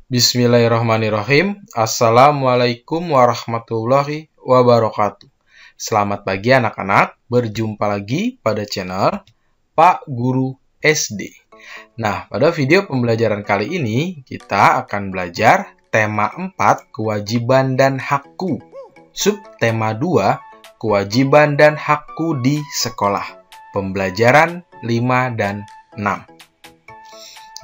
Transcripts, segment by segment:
Bismillahirrahmanirrahim. Assalamualaikum warahmatullahi wabarakatuh. Selamat pagi anak-anak, berjumpa lagi pada channel Pak Guru SD. Nah, pada video pembelajaran kali ini kita akan belajar tema 4, kewajiban dan hakku. Subtema 2, kewajiban dan hakku di sekolah. Pembelajaran 5 dan 6.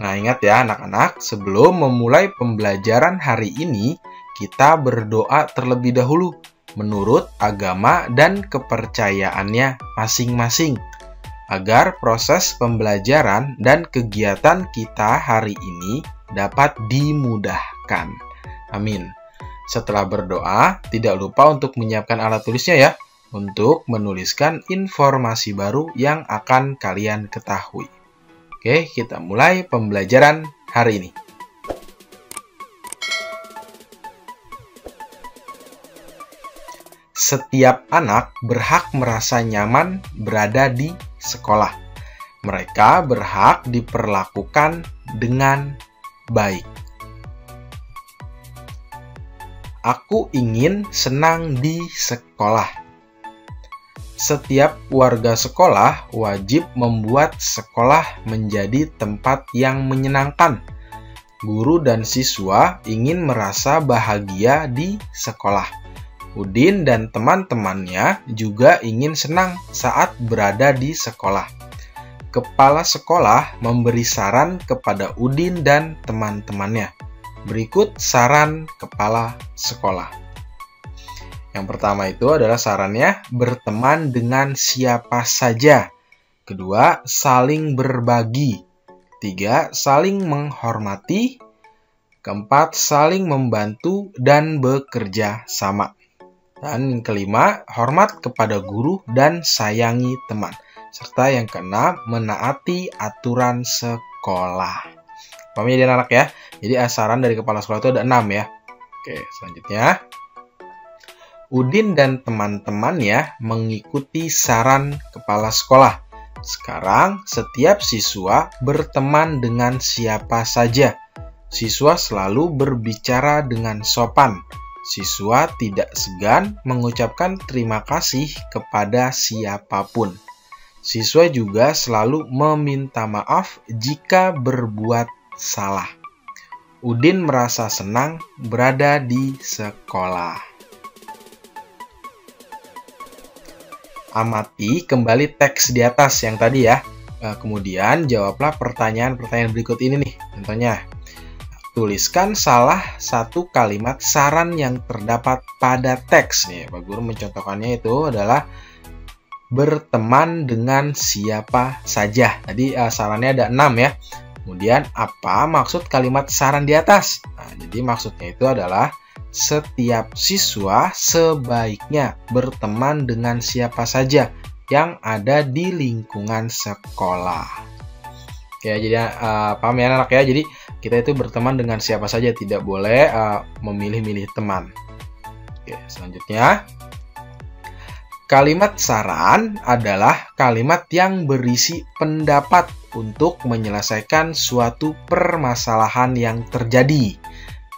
Nah, ingat ya anak-anak, sebelum memulai pembelajaran hari ini, kita berdoa terlebih dahulu menurut agama dan kepercayaannya masing-masing, agar proses pembelajaran dan kegiatan kita hari ini dapat dimudahkan. Amin. Setelah berdoa, tidak lupa untuk menyiapkan alat tulisnya ya, untuk menuliskan informasi baru yang akan kalian ketahui. Oke, kita mulai pembelajaran hari ini. Setiap anak berhak merasa nyaman berada di sekolah. Mereka berhak diperlakukan dengan baik. Aku ingin senang di sekolah. Setiap warga sekolah wajib membuat sekolah menjadi tempat yang menyenangkan. Guru dan siswa ingin merasa bahagia di sekolah. Udin dan teman-temannya juga ingin senang saat berada di sekolah. Kepala sekolah memberi saran kepada Udin dan teman-temannya. Berikut saran kepala sekolah. Yang pertama itu adalah sarannya berteman dengan siapa saja. Kedua, saling berbagi. Tiga, saling menghormati. Keempat, saling membantu dan bekerja sama. Dan yang kelima, hormat kepada guru dan sayangi teman. Serta yang keenam, menaati aturan sekolah. Paham ya anak ya? Jadi saran dari kepala sekolah itu ada 6 ya. Oke, selanjutnya. Udin dan teman-temannya mengikuti saran kepala sekolah. Sekarang, setiap siswa berteman dengan siapa saja. Siswa selalu berbicara dengan sopan. Siswa tidak segan mengucapkan terima kasih kepada siapapun. Siswa juga selalu meminta maaf jika berbuat salah. Udin merasa senang berada di sekolah. Amati kembali teks di atas yang tadi ya. Kemudian jawablah pertanyaan-pertanyaan berikut ini nih. Contohnya, tuliskan salah satu kalimat saran yang terdapat pada teks. Nih, Pak Guru mencontohkannya itu adalah berteman dengan siapa saja. Tadi sarannya ada 6 ya. Kemudian apa maksud kalimat saran di atas? Nah, jadi maksudnya itu adalah setiap siswa sebaiknya berteman dengan siapa saja yang ada di lingkungan sekolah. Oke, jadi paham ya anak ya? Jadi kita itu berteman dengan siapa saja, tidak boleh memilih-milih teman. Oke, selanjutnya. Kalimat saran adalah kalimat yang berisi pendapat untuk menyelesaikan suatu permasalahan yang terjadi.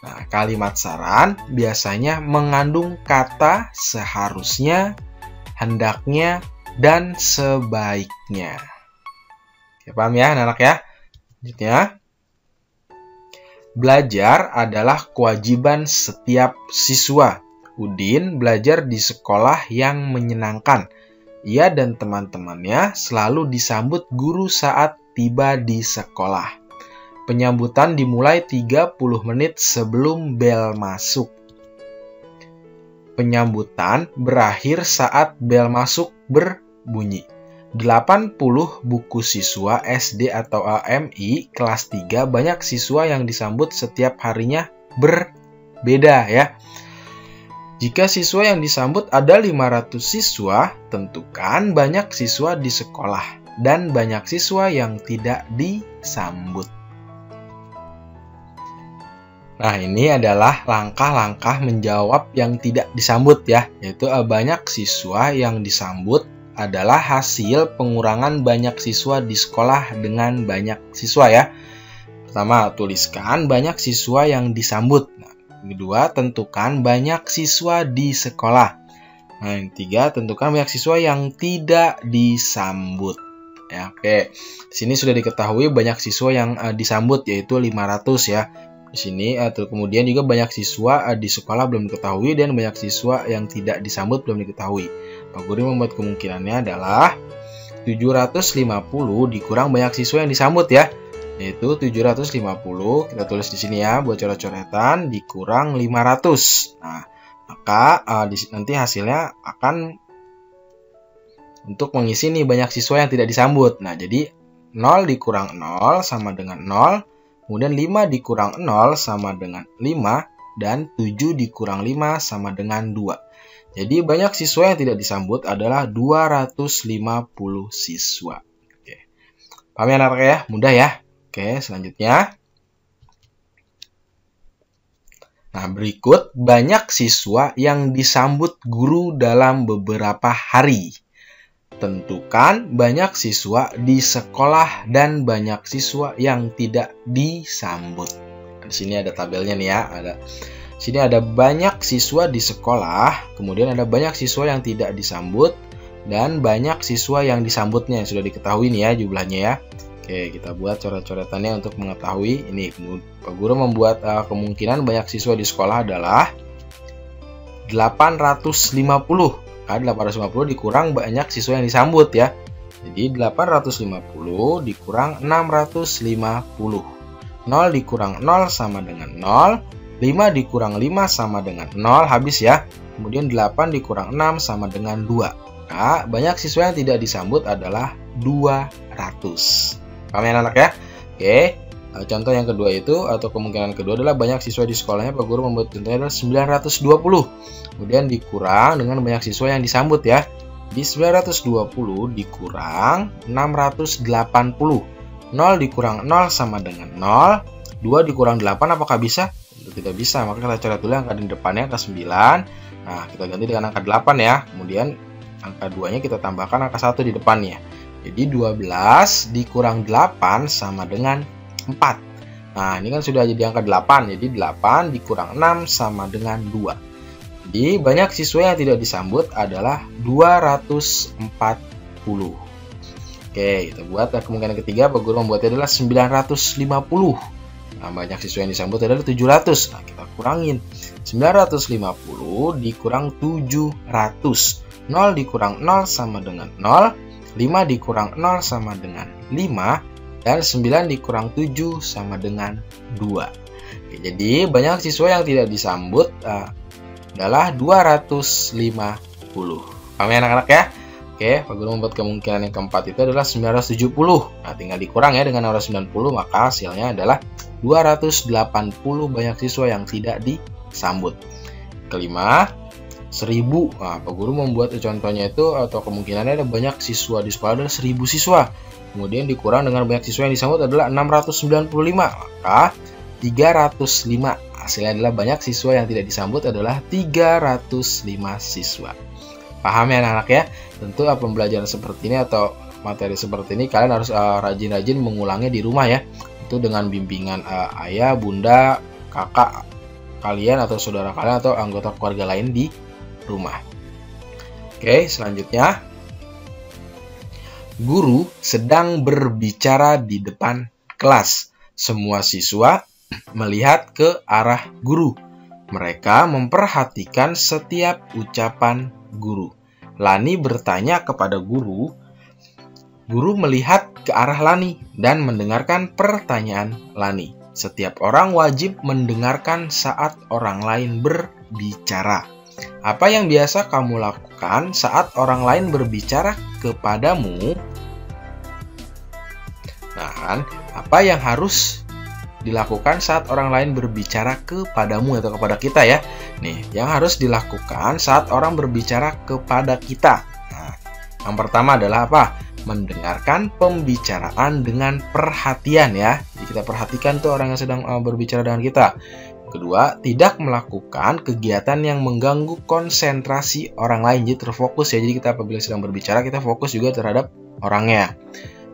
Nah, kalimat saran biasanya mengandung kata seharusnya, hendaknya, dan sebaiknya. Oke, paham ya anak-anak ya? Selanjutnya, belajar adalah kewajiban setiap siswa. Udin belajar di sekolah yang menyenangkan. Ia dan teman-temannya selalu disambut guru saat tiba di sekolah. Penyambutan dimulai 30 menit sebelum bel masuk. Penyambutan berakhir saat bel masuk berbunyi. 80 buku siswa SD atau AMI kelas 3 banyak siswa yang disambut setiap harinya berbeda ya. Jika siswa yang disambut ada 500 siswa, tentukan banyak siswa di sekolah dan banyak siswa yang tidak disambut. Nah, ini adalah langkah-langkah menjawab yang tidak disambut ya, yaitu banyak siswa yang disambut adalah hasil pengurangan banyak siswa di sekolah dengan banyak siswa ya. Pertama, tuliskan banyak siswa yang disambut. Nah, kedua, tentukan banyak siswa di sekolah. Nah, yang ketiga, tentukan banyak siswa yang tidak disambut. Ya, oke. Di sini sudah diketahui banyak siswa yang disambut yaitu 500 ya. Di sini kemudian juga banyak siswa di sekolah belum diketahui dan banyak siswa yang tidak disambut belum diketahui. Pak Guru membuat kemungkinannya adalah 750 dikurang banyak siswa yang disambut ya. Yaitu 750, kita tulis di sini ya buat coret-coretan, dikurang 500. Nah, maka nanti hasilnya akan untuk mengisi nih banyak siswa yang tidak disambut. Nah, jadi 0 dikurang 0 sama dengan 0, kemudian 5 dikurang 0 sama dengan 5, dan 7 dikurang 5 sama dengan 2. Jadi banyak siswa yang tidak disambut adalah 250 siswa. Oke. Paham ya anak-anak ya? Mudah ya? Oke, selanjutnya. Nah, berikut banyak siswa yang disambut guru dalam beberapa hari. Tentukan banyak siswa di sekolah dan banyak siswa yang tidak disambut. Di sini ada tabelnya nih ya. Sini ada banyak siswa di sekolah, kemudian ada banyak siswa yang tidak disambut, dan banyak siswa yang disambutnya. Sudah diketahui nih ya jumlahnya ya. Oke, kita buat coret-coretannya untuk mengetahui. Ini Pak Guru membuat kemungkinan banyak siswa di sekolah adalah 850. Kan 850 dikurang banyak siswa yang disambut ya. Jadi 850 dikurang 650. 0 dikurang 0 sama dengan 0. 5 dikurang 5 sama dengan 0, habis ya. Kemudian 8 dikurang 6 sama dengan 2. Nah, banyak siswa yang tidak disambut adalah 200. Paham ya anak ya? Oke. Contoh yang kedua itu, atau kemungkinan kedua adalah banyak siswa di sekolahnya. Pak Guru membuat contohnya adalah 920. Kemudian dikurang dengan banyak siswa yang disambut ya. Di 920 dikurang 680. 0 dikurang 0 sama dengan 0. 2 dikurang 8 apakah bisa? Tentu tidak bisa. Maka kita coret dulu angka di depannya, angka 9. Nah, kita ganti dengan angka 8 ya. Kemudian angka 2-nya kita tambahkan angka 1 di depannya. Jadi 12 dikurang 8 sama dengan 4. Nah, ini kan sudah jadi angka 8. Jadi 8 dikurang 6 sama dengan 2. Jadi banyak siswa yang tidak disambut adalah 240. Oke, kita buat kemungkinan ketiga. Pak Guru membuatnya adalah 950. Nah, banyak siswa yang disambut adalah 700. Nah, kita kurangin. 950 dikurang 700. 0 dikurang 0 sama dengan 0. 5 dikurang 0 sama dengan 5. Dan 9 dikurang 7 sama dengan 2. Oke, jadi banyak siswa yang tidak disambut adalah 250. Paham ya anak-anak ya? Oke, Pak Guru membuat kemungkinan yang keempat itu adalah 970. Nah, tinggal dikurang ya dengan 990, maka hasilnya adalah 280 banyak siswa yang tidak disambut. Kelima, 1000. Nah, Pak Guru membuat contohnya itu, atau kemungkinannya ada banyak siswa di sekolah adalah 1000 siswa. Kemudian dikurang dengan banyak siswa yang disambut adalah 695. Maka 305. Hasilnya adalah banyak siswa yang tidak disambut adalah 305 siswa. Paham ya anak-anak ya? Tentu pembelajaran seperti ini atau materi seperti ini kalian harus rajin-rajin mengulangnya di rumah ya. Itu dengan bimbingan ayah, bunda, kakak kalian atau saudara kalian atau anggota keluarga lain di rumah. Oke, selanjutnya. Guru sedang berbicara di depan kelas. Semua siswa melihat ke arah guru. Mereka memperhatikan setiap ucapan guru. Lani bertanya kepada guru. Guru melihat ke arah Lani dan mendengarkan pertanyaan Lani. Setiap orang wajib mendengarkan saat orang lain berbicara. Apa yang biasa kamu lakukan saat orang lain berbicara kepadamu? Nah, kan, apa yang harus dilakukan saat orang lain berbicara kepadamu atau kepada kita ya? Nih, yang harus dilakukan saat orang berbicara kepada kita. Nah, yang pertama adalah apa? Mendengarkan pembicaraan dengan perhatian ya. Jadi kita perhatikan tuh orang yang sedang berbicara dengan kita. Kedua, tidak melakukan kegiatan yang mengganggu konsentrasi orang lain. Jadi terfokus ya. Jadi kita apabila sedang berbicara, kita fokus juga terhadap orangnya.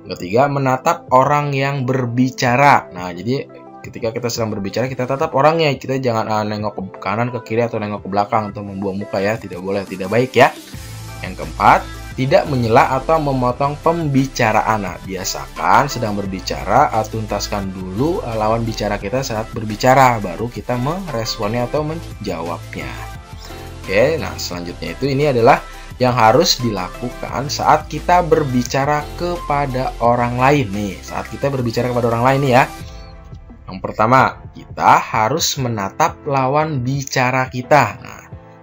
Ketiga, menatap orang yang berbicara. Nah, jadi ketika kita sedang berbicara, kita tatap orangnya. Kita jangan nengok ke kanan, ke kiri, atau nengok ke belakang atau membuang muka ya. Tidak boleh, tidak baik ya. Yang keempat, tidak menyela atau memotong pembicaraan. Nah, biasakan sedang berbicara, tuntaskan dulu lawan bicara kita saat berbicara, baru kita meresponnya atau menjawabnya. Oke, nah selanjutnya itu ini adalah yang harus dilakukan saat kita berbicara kepada orang lain nih. Saat kita berbicara kepada orang lain nih ya. Yang pertama, kita harus menatap lawan bicara kita. Nah,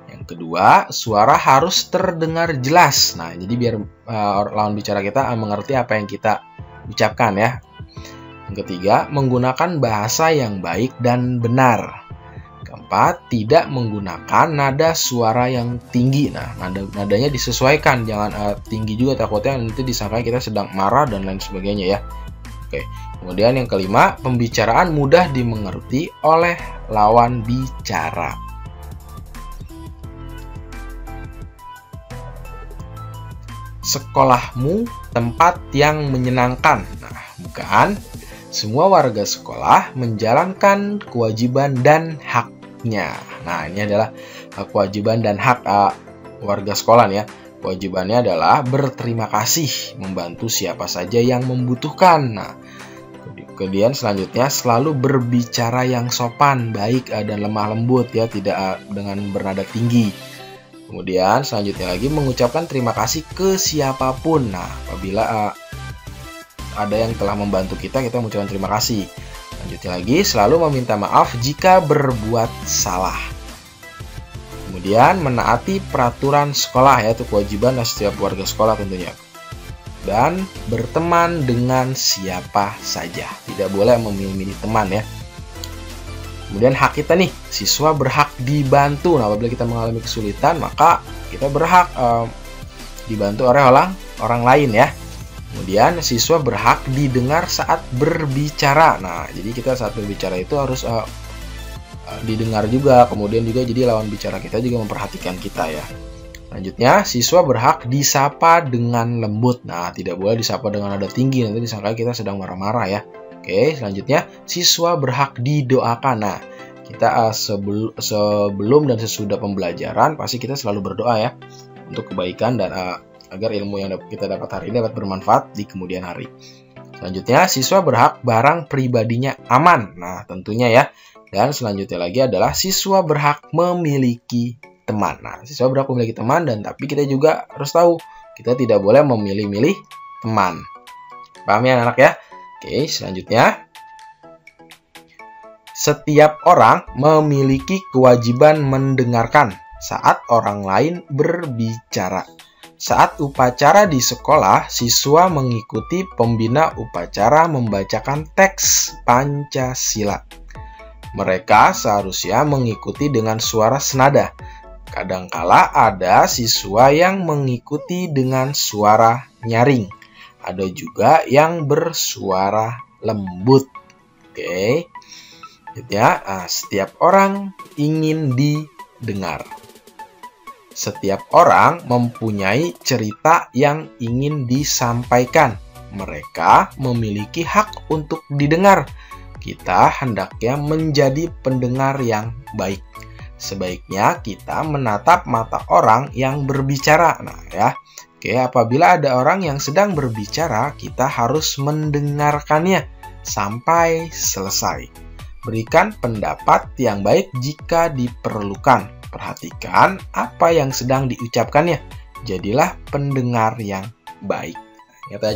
yang kedua, suara harus terdengar jelas. Nah, jadi biar lawan bicara kita mengerti apa yang kita ucapkan ya. Yang ketiga, menggunakan bahasa yang baik dan benar. Keempat, tidak menggunakan nada suara yang tinggi. Nah, nadanya disesuaikan, jangan tinggi juga, takutnya nanti disangka kita sedang marah dan lain sebagainya ya. Oke. Kemudian yang kelima, pembicaraan mudah dimengerti oleh lawan bicara. Sekolahmu tempat yang menyenangkan. Nah, bukan. Semua warga sekolah menjalankan kewajiban dan haknya. Nah, ini adalah kewajiban dan hak warga sekolah ya. Kewajibannya adalah berterima kasih, membantu siapa saja yang membutuhkan. Nah, kemudian selanjutnya selalu berbicara yang sopan, baik dan lemah lembut ya, tidak dengan bernada tinggi. Kemudian selanjutnya lagi mengucapkan terima kasih ke siapapun. Nah, apabila ada yang telah membantu kita mengucapkan terima kasih. Lanjutnya lagi, selalu meminta maaf jika berbuat salah. Kemudian menaati peraturan sekolah, yaitu kewajiban setiap warga sekolah tentunya. Dan berteman dengan siapa saja. Tidak boleh memilih-milih teman ya. Kemudian hak kita nih, siswa berhak dibantu. Nah, apabila kita mengalami kesulitan, maka kita berhak dibantu oleh orang lain ya. Kemudian siswa berhak didengar saat berbicara. Nah, jadi kita saat berbicara itu harus didengar juga. Kemudian juga jadi lawan bicara kita juga memperhatikan kita ya. Selanjutnya, siswa berhak disapa dengan lembut. Nah, tidak boleh disapa dengan nada tinggi, nanti disangka kita sedang marah-marah ya. Oke, selanjutnya siswa berhak didoakan. Nah, kita sebelum dan sesudah pembelajaran pasti kita selalu berdoa ya untuk kebaikan dan agar ilmu yang kita dapat hari ini dapat bermanfaat di kemudian hari. Selanjutnya, siswa berhak barang pribadinya aman. Nah, tentunya ya. Dan selanjutnya lagi adalah siswa berhak memiliki teman. Nah, siswa berhak memiliki teman, dan tapi kita juga harus tahu kita tidak boleh memilih-milih teman. Paham ya anak ya? Oke, selanjutnya. Setiap orang memiliki kewajiban mendengarkan saat orang lain berbicara. Saat upacara di sekolah, siswa mengikuti pembina upacara membacakan teks Pancasila. Mereka seharusnya mengikuti dengan suara senada. Kadangkala ada siswa yang mengikuti dengan suara nyaring. Ada juga yang bersuara lembut. Oke. Ya, setiap orang ingin didengar. Setiap orang mempunyai cerita yang ingin disampaikan. Mereka memiliki hak untuk didengar. Kita hendaknya menjadi pendengar yang baik. Sebaiknya kita menatap mata orang yang berbicara. Nah ya, oke, apabila ada orang yang sedang berbicara, kita harus mendengarkannya sampai selesai. Berikan pendapat yang baik jika diperlukan. Perhatikan apa yang sedang diucapkannya. Jadilah pendengar yang baik. Kita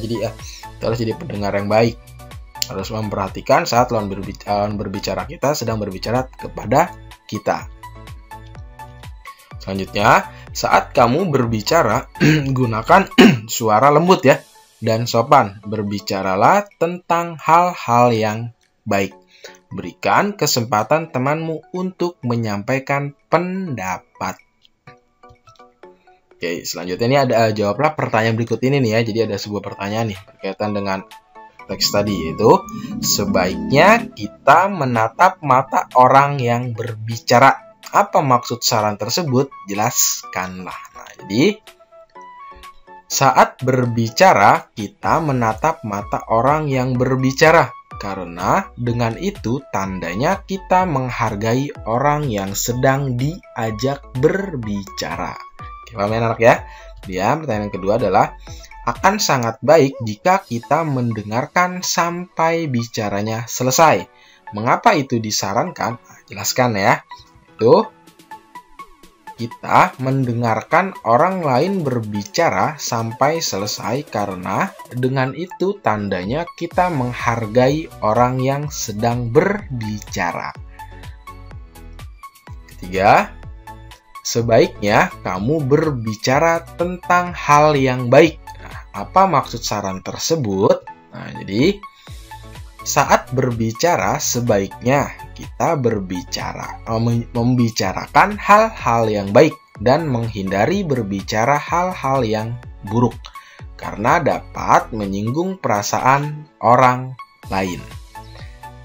harus jadi pendengar yang baik. Harus memperhatikan saat lawan berbicara kita sedang berbicara kepada kita. Selanjutnya, saat kamu berbicara, gunakan suara lembut ya dan sopan. Berbicaralah tentang hal-hal yang baik. Berikan kesempatan temanmu untuk menyampaikan pendapat. Oke, selanjutnya ini ada jawablah pertanyaan berikut ini nih ya. Jadi ada sebuah pertanyaan nih berkaitan dengan teks tadi, yaitu sebaiknya kita menatap mata orang yang berbicara. Apa maksud saran tersebut? Jelaskanlah. Nah, jadi Saat berbicara, kita menatap mata orang yang berbicara. Karena dengan itu tandanya kita menghargai orang yang sedang diajak berbicara. Oke, paham ya anak ya? Kemudian pertanyaan kedua adalah, akan sangat baik jika kita mendengarkan sampai bicaranya selesai. Mengapa itu disarankan? Jelaskan ya. Itu kita mendengarkan orang lain berbicara sampai selesai karena dengan itu tandanya kita menghargai orang yang sedang berbicara. Ketiga, sebaiknya kamu berbicara tentang hal yang baik. Nah, apa maksud saran tersebut? Nah, jadi saat berbicara sebaiknya kita membicarakan hal-hal yang baik dan menghindari berbicara hal-hal yang buruk karena dapat menyinggung perasaan orang lain.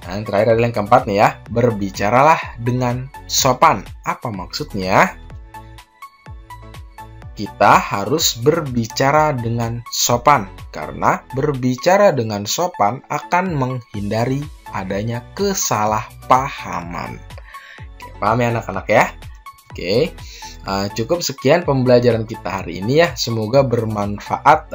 Nah, yang terakhir adalah yang keempat nih ya, berbicaralah dengan sopan. Apa maksudnya? Kita harus berbicara dengan sopan karena berbicara dengan sopan akan menghindari adanya kesalahpahaman. Oke, paham ya anak-anak ya? Oke, cukup sekian pembelajaran kita hari ini ya. Semoga bermanfaat.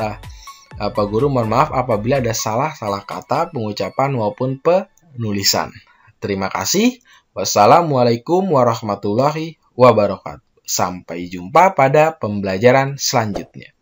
Pak Guru mohon maaf apabila ada salah kata, pengucapan maupun penulisan. Terima kasih. Wassalamualaikum warahmatullahi wabarakatuh. Sampai jumpa pada pembelajaran selanjutnya.